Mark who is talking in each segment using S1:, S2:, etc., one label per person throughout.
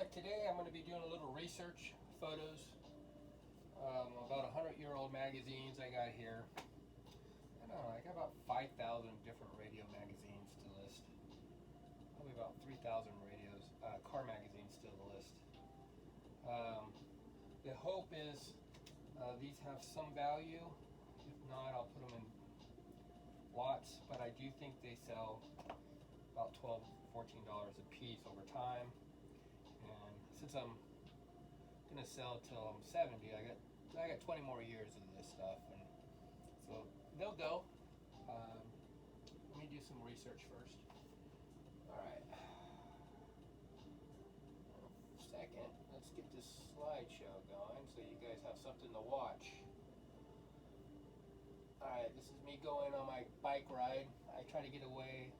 S1: Alright, today I'm going to be doing a little research, photos, about 100-year-old magazines I got here. I don't know, I got about 5,000 different radio magazines to list. Probably about 3,000 radios, car magazines to the list. The hope is these have some value. If not, I'll put them in lots, but I do think they sell about $12, $14 a piece over time. And since I'm gonna sell till I'm 70, I got 20 more years of this stuff, and so they'll go. Let me do some research first. All right. Second, let's get this slideshow going so you guys have something to watch. All right, this is me going on my bike ride. I try to get away.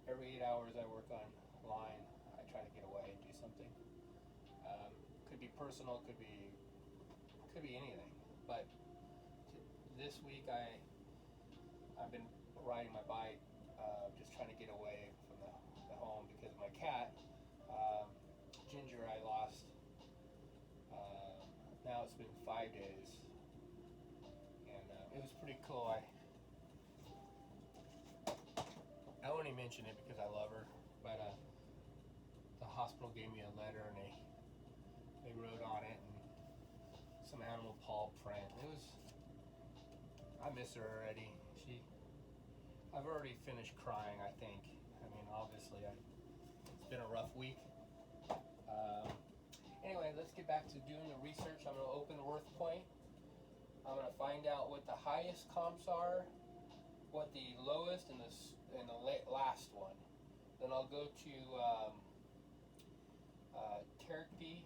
S1: Every 8 hours I work online. I try to get away and do something. Could be personal, could be anything. But this week I've been riding my bike, just trying to get away from the home because of my cat. Ginger I lost. Now it's been 5 days, and it was pretty cool. I only mention it because I love her, but the hospital gave me a letter and they wrote on it and some animal paw print. I miss her already. I've already finished crying, I think. I mean, obviously, it's been a rough week. Anyway, let's get back to doing the research. I'm going to open WorthPoint. I'm going to find out what the highest comps are, what the lowest, and the last one. Then I'll go to Terapeak,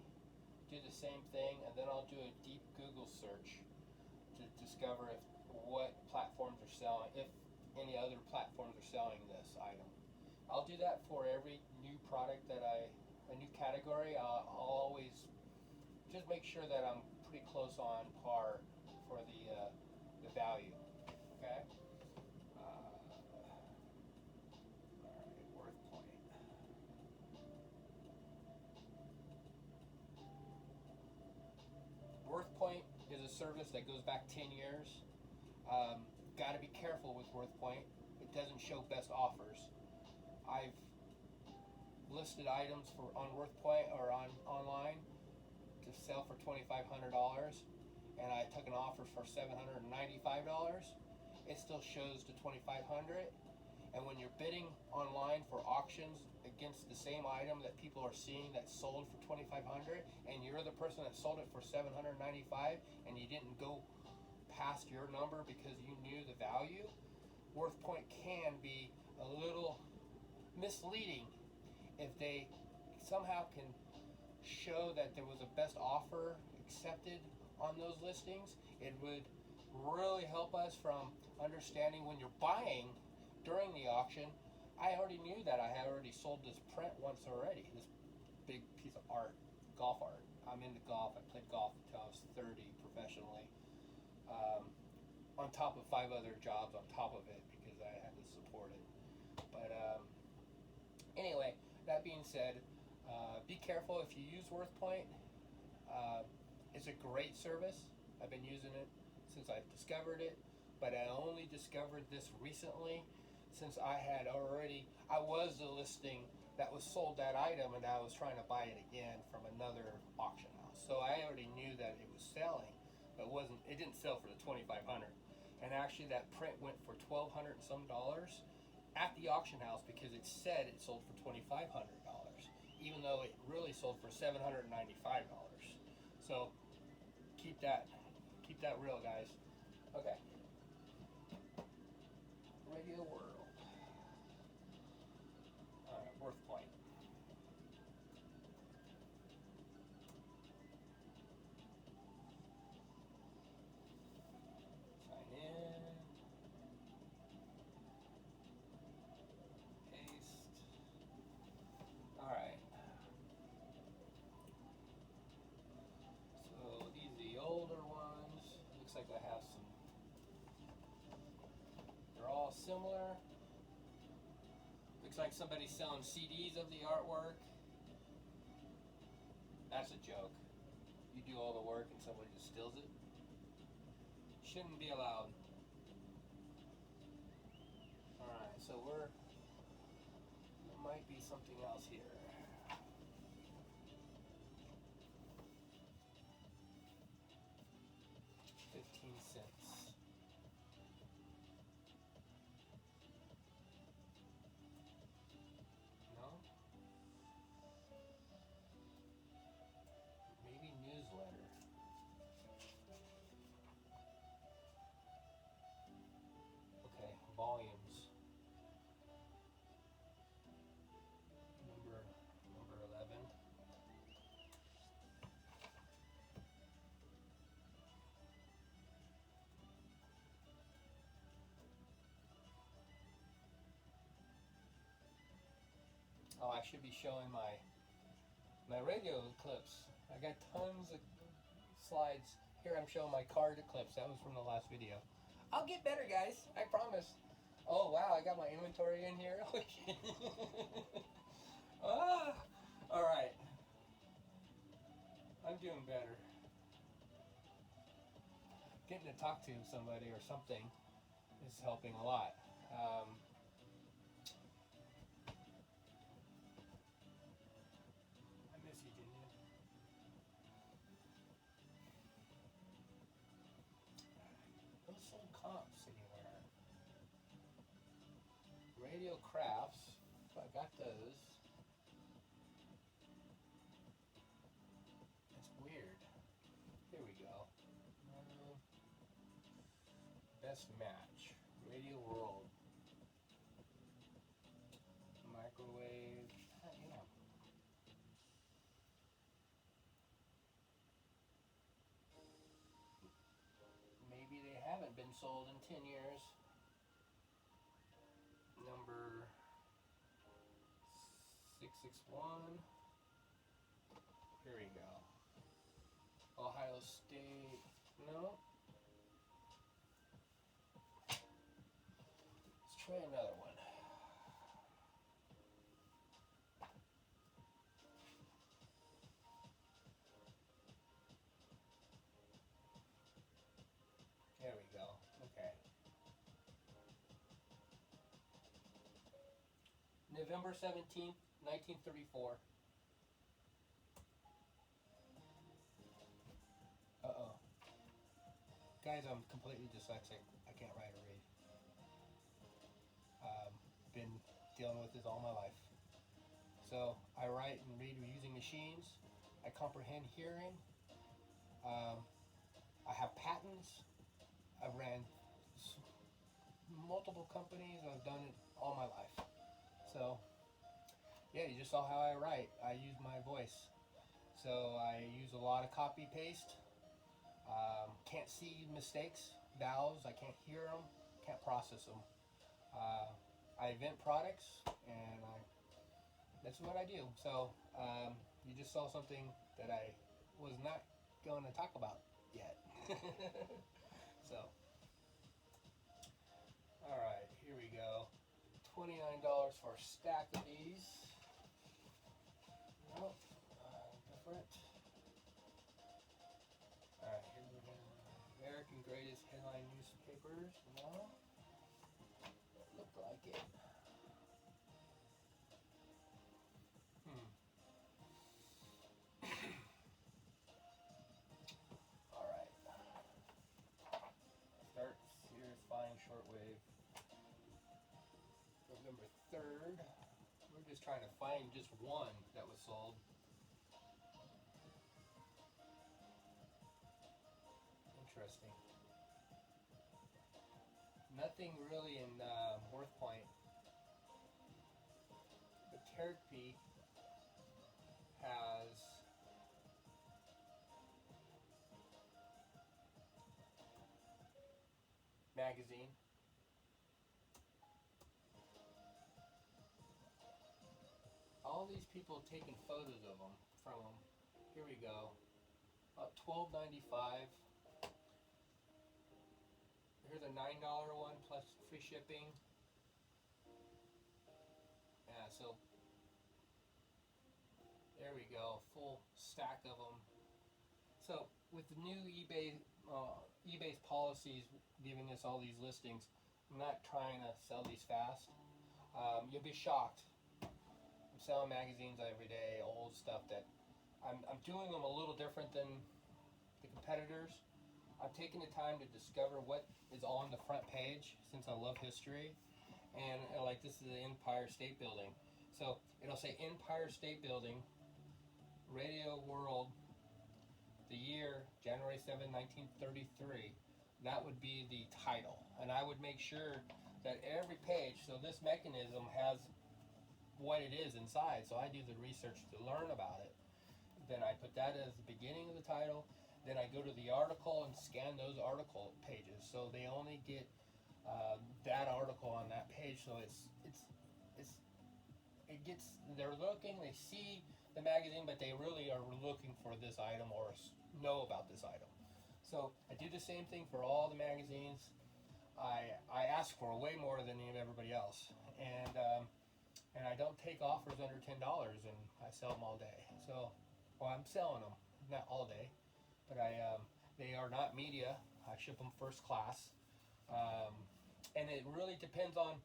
S1: do the same thing, and then I'll do a deep Google search to discover what platforms are selling, if any other platforms are selling this item. I'll do that for every new product a new category. I'll always just make sure that I'm pretty close on par for the value. Okay. WorthPoint. WorthPoint is a service that goes back 10 years. Got to be careful with WorthPoint. It doesn't show best offers. I've listed items on WorthPoint or online to sell for $2,500, and I took an offer for $795. It still shows the $2,500. And when you're bidding online for auctions against the same item that people are seeing that's sold for $2,500, and you're the person that sold it for $795, and you didn't go past your number because you knew the value, WorthPoint can be a little misleading. If they somehow can show that there was a best offer accepted on those listings, it would really help us from understanding when you're buying during the auction. I already knew that I had already sold this print once already, this big piece of art, golf art. I'm into golf. I played golf until I was 30 professionally, on top of 5 other jobs on top of it because I had to support it. But anyway, that being said, be careful if you use WorthPoint. It's a great service. I've been using it since I discovered it, but I only discovered this recently since I was the listing that was sold that item, and I was trying to buy it again from another auction house. So I already knew that it was selling, but it didn't sell for the $2,500. And actually that print went for $1,200 and some dollars at the auction house because it said it sold for $2,500, even though it really sold for $795. So keep that real, guys. Okay. Radio World. All right, WorthPoint. Sign in. Paste. All right. So these are the older ones. Looks like I have some. They're all similar. Looks like somebody's selling CDs of the artwork. That's a joke. You do all the work and someone just steals it. Shouldn't be allowed. Alright, so there might be something else here. $0.15. No? Maybe newsletter. Okay, volumes. Number 11. Oh, I should be showing my radio clips. I got tons of slides. Here I'm showing my card clips. That was from the last video. I'll get better, guys. I promise. Oh, wow. I got my inventory in here. Ah, all right. I'm doing better. Getting to talk to somebody or something is helping a lot. I miss you, didn't you? Those sold comps anywhere. Radio crafts. So I got those. It's weird. Here we go. Best match. Radio World. Microwave. Yeah. Maybe they haven't been sold in 10 years. Number 661. Here we go. Ohio State. No. Let's try another one. There we go. Okay. November 17th, 1934. Uh-oh. Guys, I'm completely dyslexic. I can't write or read. Been dealing with this all my life. So I write and read using machines. I comprehend hearing. I have patents. I've ran multiple companies. I've done it all my life. So yeah, you just saw how I write. I use my voice. So I use a lot of copy paste. Can't see mistakes, vowels. I can't hear them. Can't process them. I invent products, and that's what I do. So you just saw something that I was not going to talk about yet. So, all right, here we go. $29 for a stack of these. Nope, different. All right, here we go. American Greatest Headline Newspapers. No, look like it. All right. Start Sears Fine Shortwave. November 3rd. We're just trying to find just one that was sold. Interesting. Nothing really in WorthPoint. The Terapeak has magazine. All these people taking photos of them from them. Here we go. About $12.95. Here's a $9 one plus free shipping. Yeah, so there we go. Full stack. stack of them. So with the new eBay's policies giving us all these listings, I'm not trying to sell these fast. You'll be shocked. I'm selling magazines every day, old stuff that I'm doing them a little different than the competitors. I'm taking the time to discover what is on the front page, since I love history. And like, this is the Empire State Building. So it'll say Empire State Building, Radio World, the year January 7, 1933. That would be the title. And I would make sure that every page, so this mechanism has what it is inside. So I do the research to learn about it. Then I put that as the beginning of the title. Then I go to the article and scan those article pages. So they only get that article on that page. So they're looking, they see the magazine, but they really are looking for this item or know about this item. So I do the same thing for all the magazines. I ask for way more than everybody else, and I don't take offers under $10, and I sell them all day. So, well, I'm selling them, not all day, but they are not media. I ship them first class, and it really depends on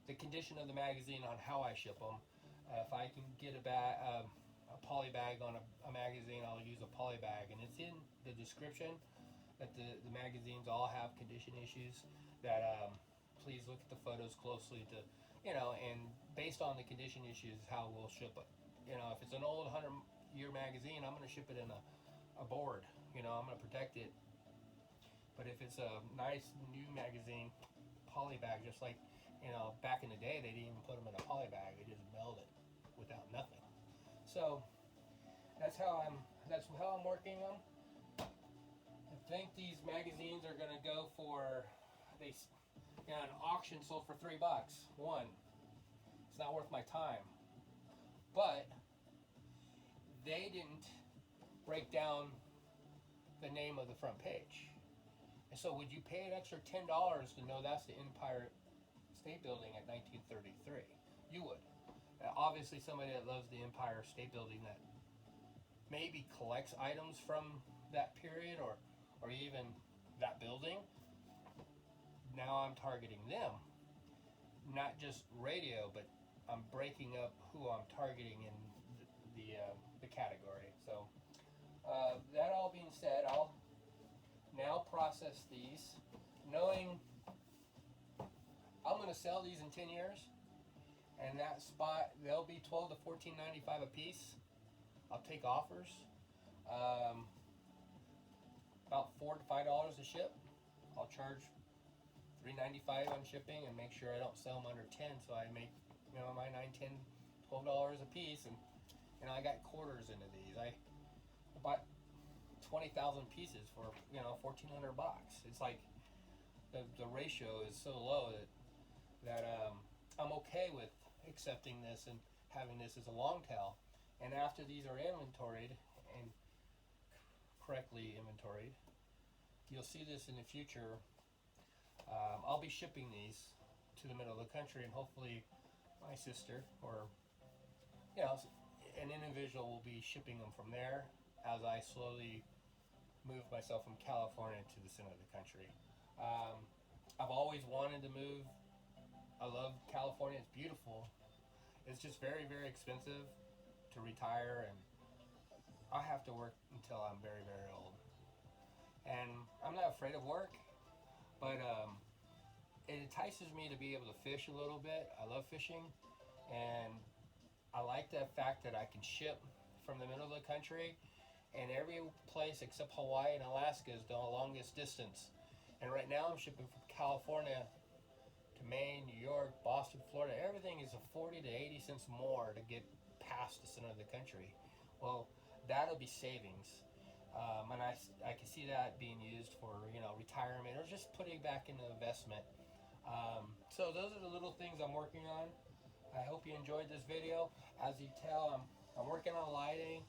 S1: the condition of the magazine on how I ship them. If I can get a poly bag on a magazine, I'll use a poly bag, and it's in the description that the magazines all have condition issues, that please look at the photos closely to, and based on the condition issues, how we'll ship it. If it's an old 100-year magazine, I'm going to ship it in a board. I'm going to protect it. But if it's a nice new magazine, poly bag, just like, back in the day, they didn't even put them in a poly bag. They just mailed it without nothing. So that's how I'm working them. I think these magazines are going to go for, an auction sold for $3. One, it's not worth my time. But they didn't break down the name of the front page. And so would you pay an extra $10 to know that's the Empire State Building at 1933? You would. Now, obviously, somebody that loves the Empire State Building that maybe collects items from that period or even that building, now I'm targeting them. Not just radio, but I'm breaking up who I'm targeting in the category. So that all being said, I'll now process these, knowing I'm going to sell these in 10 years, and that spot, they'll be $12 to $14.95 a piece. I'll take offers, about $4 to $5 a ship. I'll charge $3.95 on shipping and make sure I don't sell them under 10, so I make my $9, $10, $12 a piece, and I got quarters into these. I bought 20,000 pieces for $1,400. It's like the ratio is so low that I'm okay with accepting this and having this as a long tail. And after these are inventoried and correctly inventoried, you'll see this in the future. I'll be shipping these to the middle of the country, and hopefully my sister or an individual will be shipping them from there as I slowly move myself from California to the center of the country. I've always wanted to move. I love California. It's beautiful. It's just very, very expensive to retire, and I have to work until I'm very, very old. And I'm not afraid of work, but it entices me to be able to fish a little bit. I love fishing, and I like the fact that I can ship from the middle of the country, and every place except Hawaii and Alaska is the longest distance. And right now I'm shipping from California to Maine, New York, Boston, Florida. Everything is 40 to 80 cents more to get past the center of the country. Well, that'll be savings. And I can see that being used for retirement or just putting back into investment. So those are the little things I'm working on. I hope you enjoyed this video. As you tell, I'm working on lighting.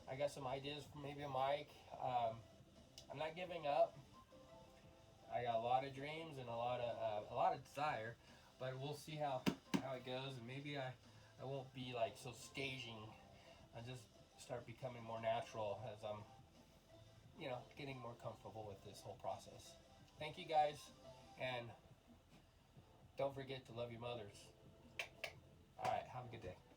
S1: I got some ideas for maybe a mic. I'm not giving up. I got a lot of dreams and a lot of desire, but we'll see how it goes. And maybe I won't be like so staging. I'm just start becoming more natural as I'm, getting more comfortable with this whole process. Thank you guys, and don't forget to love your mothers. All right, have a good day.